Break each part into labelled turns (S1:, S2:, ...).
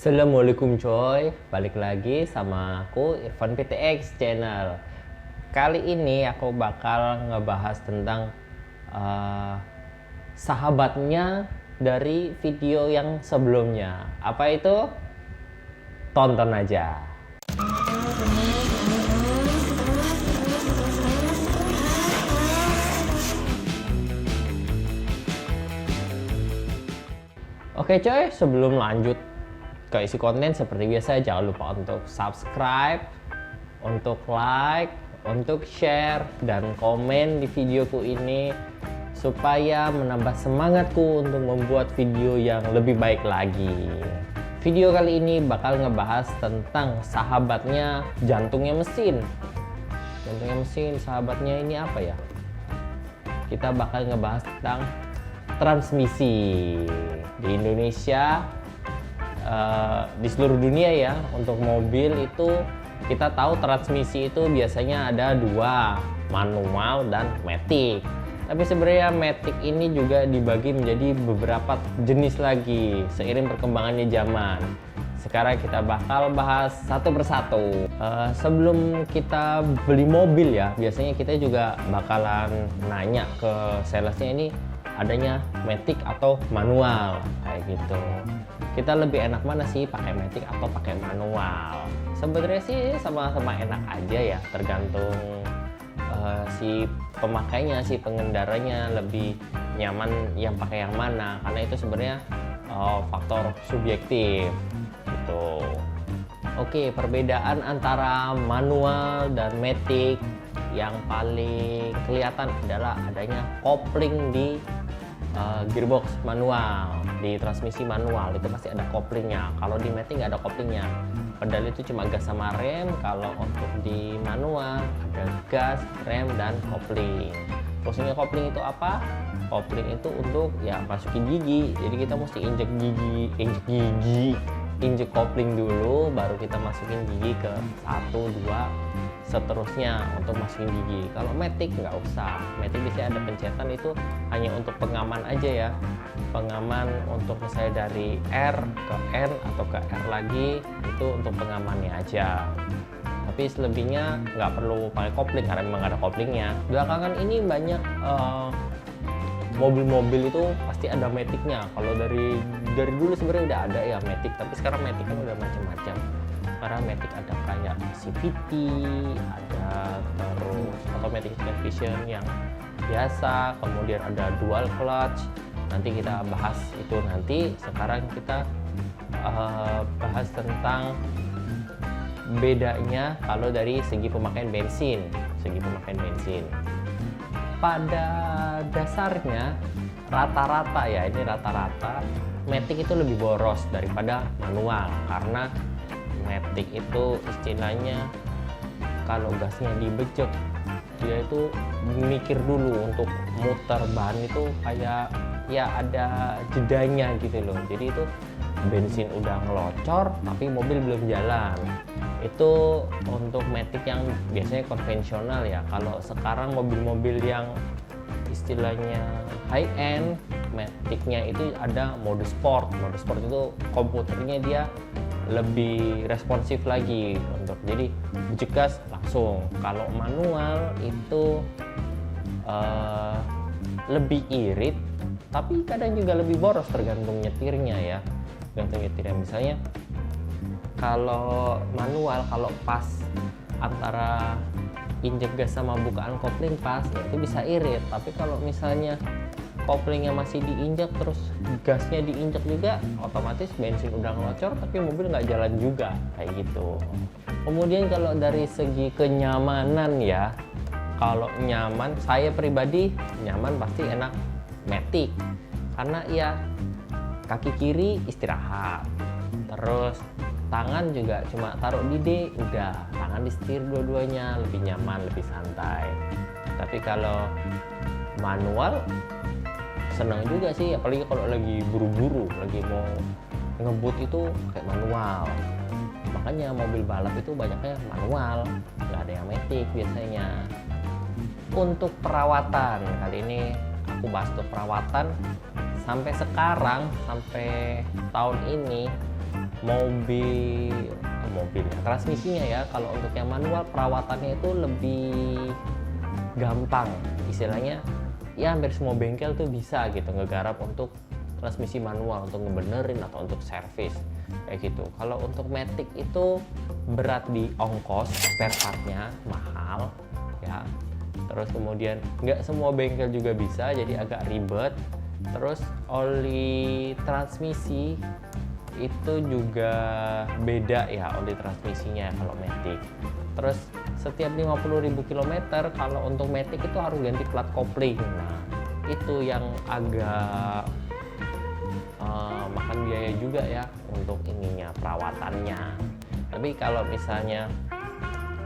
S1: Assalamualaikum coy, balik lagi sama aku Irfan PTX channel. Kali ini aku bakal ngebahas tentang sahabatnya dari video yang sebelumnya. Apa itu? Tonton aja. Oke coy, sebelum lanjut ke isi konten seperti biasa, jangan lupa untuk subscribe, untuk like, untuk share dan komen di videoku ini supaya menambah semangatku untuk membuat video yang lebih baik lagi. Video kali ini bakal ngebahas tentang sahabatnya jantungnya mesin. Jantungnya mesin, sahabatnya ini apa ya? Kita bakal ngebahas tentang transmisi. Di Indonesia, di seluruh dunia ya, untuk mobil itu kita tahu transmisi itu biasanya ada dua, manual dan matic. Tapi sebenarnya matic ini juga dibagi menjadi beberapa jenis lagi seiring perkembangannya zaman. Sekarang kita bakal bahas satu persatu. Sebelum kita beli mobil ya, biasanya kita juga bakalan nanya ke salesnya ini adanya matic atau manual kayak gitu. Kita lebih enak mana sih, pakai matic atau pakai manual? Sebenarnya sih sama-sama enak aja ya, tergantung si pemakainya, si pengendaranya lebih nyaman yang pakai yang mana, karena itu sebenarnya faktor subjektif gitu. Oke, perbedaan antara manual dan matic yang paling kelihatan adalah adanya kopling di gearbox manual. Di transmisi manual itu pasti ada koplingnya. Kalau di matic nggak ada koplingnya, pedal itu cuma gas sama rem. Kalau untuk di manual ada gas, rem, dan kopling. Fungsinya kopling itu apa? Kopling itu untuk ya masukin gigi, jadi kita mesti injek kopling dulu, baru kita masukin gigi ke 1, 2, seterusnya untuk masukin gigi. Kalau matic nggak usah, matic biasanya ada pencetan, itu hanya untuk pengaman aja ya, pengaman untuk misalnya dari R ke N atau ke R lagi, itu untuk pengamannya aja. Tapi selebihnya nggak perlu pakai kopling karena memang ada koplingnya. Belakangan ini banyak mobil-mobil itu pasti ada maticnya. Kalau dari dulu sebenarnya udah ada ya matic, tapi sekarang matic kan udah macam-macam. Karena matic ada kayak CVT, ada terus automatic transmission yang biasa, kemudian ada dual clutch. Nanti kita bahas itu nanti. Sekarang kita bahas tentang bedanya kalau dari segi pemakaian bensin. Pada dasarnya rata-rata ya, ini rata-rata matic itu lebih boros daripada manual, karena matic itu istilahnya kalau gasnya dibejek dia itu mikir dulu untuk muter ban, itu kayak ya ada jedanya gitu loh. Jadi itu bensin udah ngelocor tapi mobil belum jalan. Itu untuk matic yang biasanya konvensional ya. Kalau sekarang mobil-mobil yang istilahnya high end, maticnya itu ada mode sport. Mode sport itu komputernya dia lebih responsif lagi, untuk jadi bejek gas langsung. Kalau manual itu lebih irit, tapi kadang juga lebih boros, tergantung nyetirnya ya. Misalnya kalau manual, kalau pas antara injek gas sama bukaan kopling pas ya itu bisa irit. Tapi kalau misalnya koplingnya masih diinjak terus gasnya diinjak juga, otomatis bensin udah ngelocor tapi mobil nggak jalan juga kayak gitu. Kemudian kalau dari segi kenyamanan ya, kalau nyaman, saya pribadi nyaman pasti enak matic, karena ya kaki kiri istirahat, terus tangan juga cuma taruh di D, udah tangan di setir dua-duanya, lebih nyaman, lebih santai. Tapi kalau manual senang juga sih, apalagi kalau lagi buru-buru, lagi mau ngebut itu kayak manual. Makanya mobil balap itu banyaknya manual, nggak ada yang matic biasanya. Untuk perawatan, kali ini aku bahas untuk perawatan. Sampai sekarang, sampai tahun ini mobilnya, transmisinya ya. Kalau untuk yang manual perawatannya itu lebih gampang, istilahnya ya hampir semua bengkel tuh bisa gitu ngegarap untuk transmisi manual, untuk ngebenerin atau untuk servis kayak gitu. Kalau untuk Matic itu berat di ongkos, spare partnya mahal ya. Terus kemudian nggak semua bengkel juga bisa, jadi agak ribet. Terus oli transmisi itu juga beda ya, oli transmisinya kalau Matic. Terus setiap 50.000 km kalau untuk Matic itu harus ganti plat kopling. Nah itu yang agak makan biaya juga ya untuk ininya, perawatannya. Tapi kalau misalnya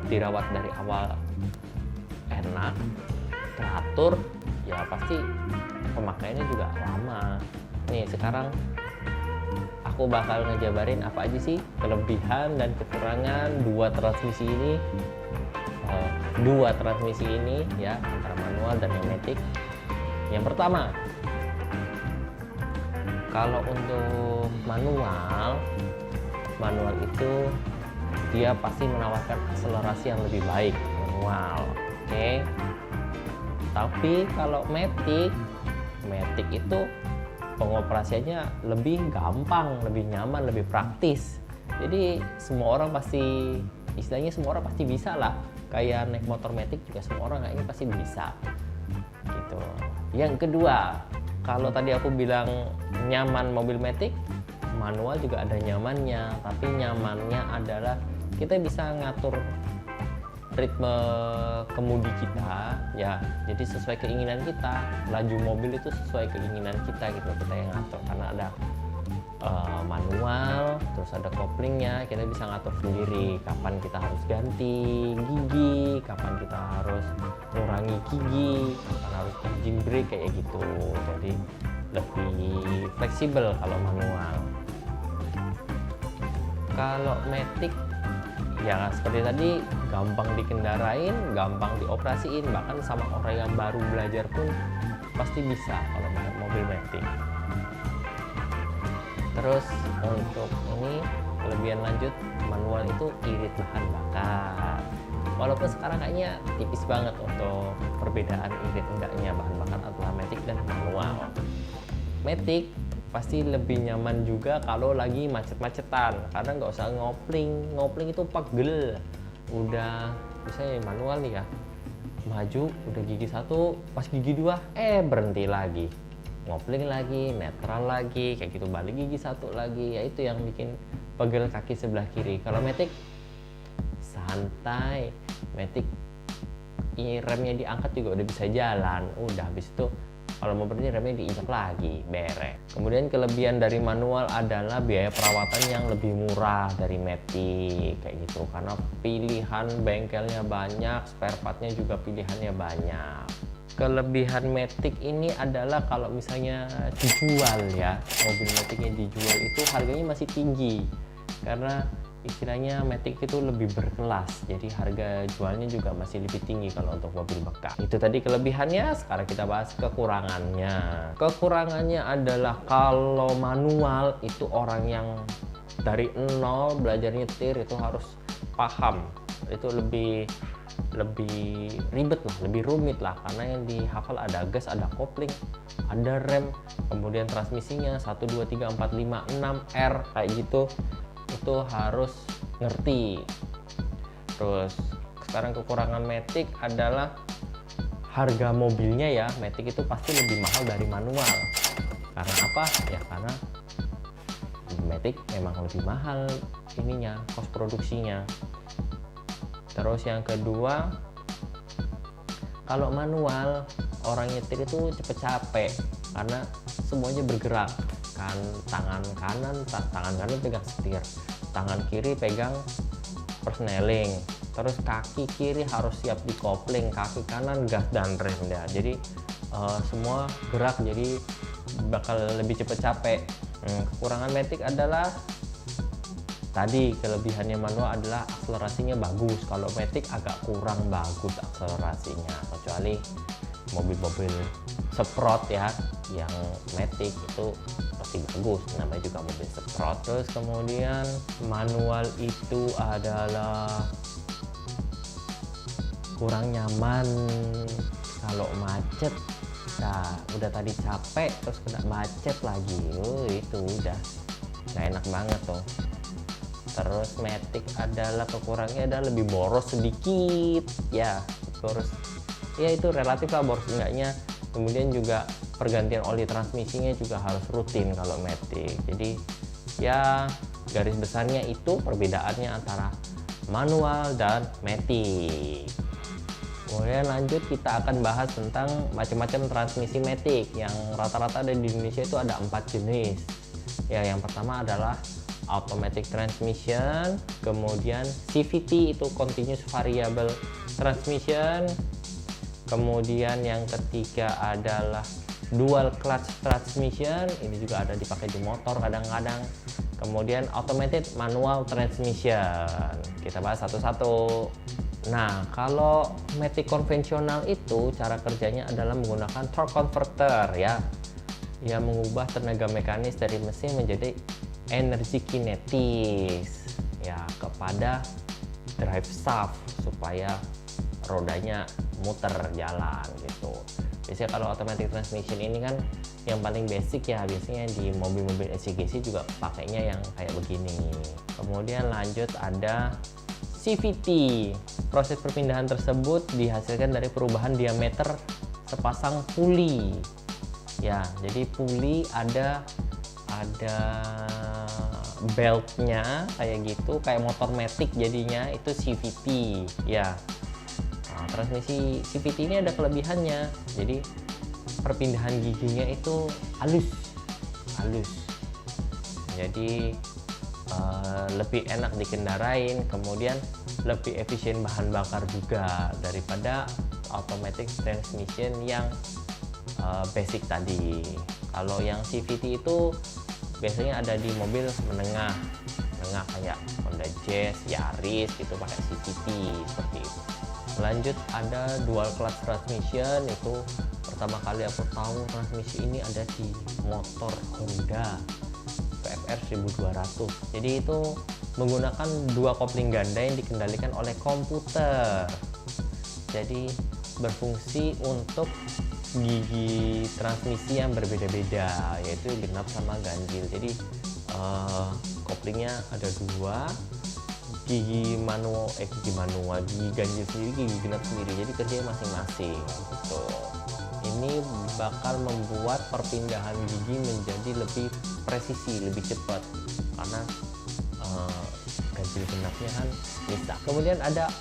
S1: dirawat dari awal enak, teratur, ya pasti pemakaiannya juga lama. Nih sekarang aku bakal ngejabarin apa aja sih kelebihan dan kekurangan dua transmisi ini ya, antara manual dan yang Matic. Yang pertama, kalau untuk manual itu dia pasti menawarkan akselerasi yang lebih baik, manual, oke. Tapi kalau Matic itu pengoperasiannya lebih gampang, lebih nyaman, lebih praktis. Jadi semua orang pasti, istilahnya semua orang pasti bisa lah. Kayak naik motor Matic juga semua orang kayaknya pasti bisa gitu. Yang kedua, kalau tadi aku bilang nyaman mobil Matic, manual juga ada nyamannya. Tapi nyamannya adalah kita bisa ngatur ritme kemudi kita ya, jadi sesuai keinginan kita. Laju mobil itu sesuai keinginan kita gitu, kita yang ngatur. Karena ada manual, terus ada koplingnya, kita bisa ngatur sendiri kapan kita harus ganti gigi, kapan kita harus ngurangi gigi, kapan harus engine brake kayak gitu. Jadi lebih fleksibel kalau manual. Kalau Matic ya seperti tadi, gampang dikendarain, gampang dioperasiin, bahkan sama orang yang baru belajar pun pasti bisa kalau naik mobil Matic. Terus untuk ini kelebihan lanjut, manual itu irit bahan bakar. Walaupun sekarang kayaknya tipis banget untuk perbedaan irit enggaknya bahan bakar antara Matic dan manual. Matic pasti lebih nyaman juga kalau lagi macet-macetan, karena nggak usah ngopling itu pegel. Udah misalnya manual nih ya, maju udah gigi 1, pas gigi 2 berhenti lagi, ngopling lagi, netral lagi, kayak gitu, balik gigi 1 lagi. Ya itu yang bikin pegel kaki sebelah kiri. Kalau Matic santai, Matic remnya diangkat juga udah bisa jalan, udah habis itu kalau mau berhenti remnya diinjak lagi, beres. Kemudian kelebihan dari manual adalah biaya perawatan yang lebih murah dari Matic kayak gitu, karena pilihan bengkelnya banyak, spare partnya juga pilihannya banyak. Kelebihan Matic ini adalah kalau misalnya dijual ya, mobil Maticnya dijual itu harganya masih tinggi, karena istilahnya Matic itu lebih berkelas, jadi harga jualnya juga masih lebih tinggi kalau untuk mobil bekas. Itu tadi kelebihannya. Sekarang kita bahas kekurangannya. Kekurangannya adalah kalau manual itu orang yang dari nol belajar nyetir itu harus paham, itu lebih ribet lah, lebih rumit lah, karena yang dihafal ada gas, ada kopling, ada rem, kemudian transmisinya 1, 2, 3, 4, 5, 6 R kayak gitu, itu harus ngerti. Terus sekarang kekurangan Matic adalah harga mobilnya ya, Matic itu pasti lebih mahal dari manual. Karena apa? Ya karena Matic memang lebih mahal ininya, kos produksinya. Terus yang kedua, kalau manual orang nyetir itu cepet capek karena semuanya bergerak kan, tangan kanan pegang setir, tangan kiri pegang persneling, terus kaki kiri harus siap dikopling, kaki kanan gas dan rem ya. Jadi semua gerak, jadi bakal lebih cepet capek. Kekurangan Matic adalah tadi, kelebihannya manual adalah akselerasinya bagus. Kalau Matic agak kurang bagus akselerasinya, kecuali mobil-mobil Sprott ya, yang Matic itu pasti bagus, namanya juga mobil sport. Terus kemudian manual itu adalah kurang nyaman kalau macet. Nah, udah tadi capek terus kena macet lagi, itu udah nggak enak banget tuh. Terus Matic adalah kekurangannya adalah lebih boros sedikit, ya boros, ya itu relatif lah boros enggaknya. Kemudian juga pergantian oli transmisinya juga harus rutin kalau Matic. Jadi ya garis besarnya itu perbedaannya antara manual dan Matic. Kemudian lanjut kita akan bahas tentang macam-macam transmisi Matic yang rata-rata ada di Indonesia itu ada 4 jenis. Ya, yang pertama adalah automatic transmission, kemudian CVT itu continuous variable transmission, kemudian yang ketiga adalah dual clutch transmission, ini juga ada dipakai di motor kadang-kadang. Kemudian automated manual transmission, kita bahas satu-satu. Nah, kalau Matic konvensional itu cara kerjanya adalah menggunakan torque converter, ya. Ia mengubah tenaga mekanis dari mesin menjadi energi kinetis, ya, kepada drive shaft supaya rodanya muter jalan gitu. Biasanya kalau automatic transmission ini kan yang paling basic ya, biasanya di mobil-mobil SCGC juga pakainya yang kayak begini. Kemudian lanjut ada CVT. Proses perpindahan tersebut dihasilkan dari perubahan diameter sepasang puli. Ya, jadi puli ada beltnya kayak gitu, kayak motor Matic jadinya itu CVT. Ya, nah, transmisi CVT ini ada kelebihannya. Jadi perpindahan giginya itu halus. Jadi lebih enak dikendarain, kemudian lebih efisien bahan bakar juga daripada automatic transmission yang basic tadi. Kalau yang CVT itu biasanya ada di mobil menengah kayak Honda Jazz, Yaris gitu pakai CVT seperti itu. Lanjut ada dual clutch transmission, itu pertama kali aku tahu transmisi ini ada di motor Honda VFR 1200. Jadi itu menggunakan dua kopling ganda yang dikendalikan oleh komputer. Jadi berfungsi untuk gigi transmisi yang berbeda-beda, yaitu genap sama ganjil. Jadi koplingnya ada dua, gigi ganjil sendiri, gigi genap sendiri. Jadi kerjanya masing-masing gitu. Ini bakal membuat perpindahan gigi menjadi lebih presisi, lebih cepat karena ganjil genapnya kan bisa. Kemudian ada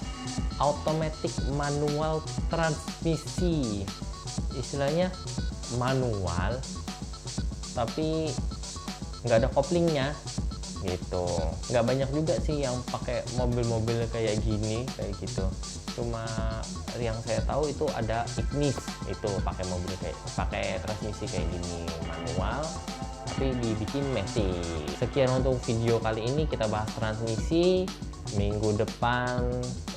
S1: automatic manual transmisi, istilahnya manual tapi nggak ada koplingnya gitu. Nggak banyak juga sih yang pakai mobil-mobil kayak gini, kayak gitu. Cuma yang saya tahu itu ada Ignis, itu pakai mobil pakai transmisi kayak gini manual tapi dibikin Matic. Sekian untuk video kali ini, kita bahas transmisi. Minggu depan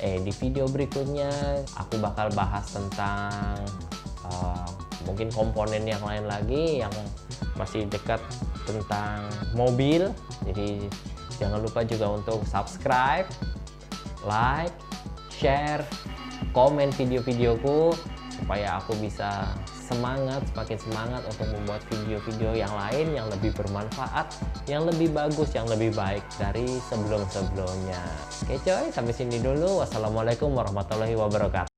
S1: di video berikutnya aku bakal bahas tentang mungkin komponen yang lain lagi yang masih dekat tentang mobil. Jadi jangan lupa juga untuk subscribe, like, share, komen video-videoku supaya aku bisa semakin semangat untuk membuat video-video yang lain yang lebih bermanfaat, yang lebih bagus, yang lebih baik dari sebelum-sebelumnya. Oke coy, sampai sini dulu. Wassalamualaikum warahmatullahi wabarakatuh.